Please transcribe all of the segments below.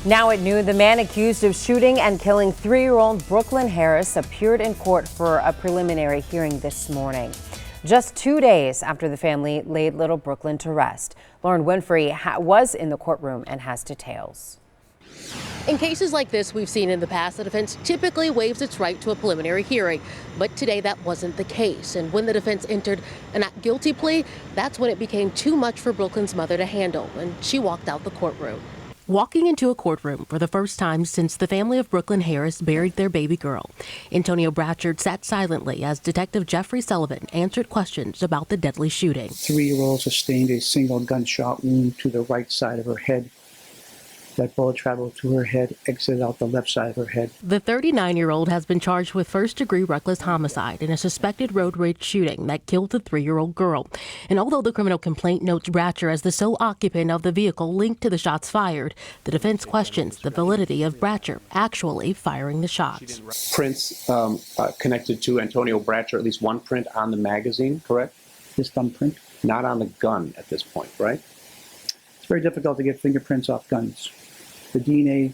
Now at noon, the man accused of shooting and killing 3-year-old Brooklyn Harris appeared in court for a preliminary hearing this morning. Just 2 days after the family laid little Brooklyn to rest. Lauren Winfrey was in the courtroom and has details. In cases like this we've seen in the past, the defense typically waives its right to a preliminary hearing. But today that wasn't the case. And when the defense entered a not guilty plea, that's when it became too much for Brooklyn's mother to handle, and she walked out the courtroom. Walking into a courtroom for the first time since the family of Brooklyn Harris buried their baby girl, Antonio Bratchard sat silently as Detective Jeffrey Sullivan answered questions about the deadly shooting. 3-year-old sustained a single gunshot wound to the right side of her head. That bullet traveled to her head, exited out the left side of her head. The 39-year-old has been charged with first-degree reckless homicide in a suspected road rage shooting that killed the 3-year-old girl. And although the criminal complaint notes Bratcher as the sole occupant of the vehicle linked to the shots fired, the defense questions the validity of Bratcher actually firing the shots. Prints connected to Antonio Bratcher, at least one print on the magazine, correct? His thumbprint. Not on the gun at this point, right? It's very difficult to get fingerprints off guns. The DNA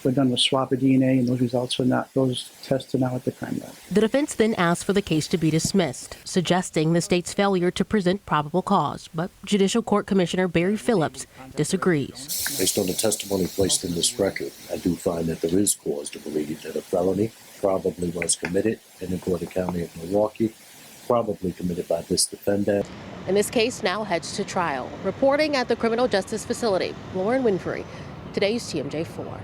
were done with swap of DNA, and those results are not, those tests are now at the crime lab. The defense then asked for the case to be dismissed, suggesting the state's failure to present probable cause. But Judicial Court Commissioner Barry Phillips disagrees. Based on the testimony placed in this record, I do find that there is cause to believe that a felony probably was committed in the Porter County of Milwaukee, probably committed by this defendant. And this case now heads to trial. Reporting at the Criminal Justice Facility, Lauren Winfrey, today's TMJ4.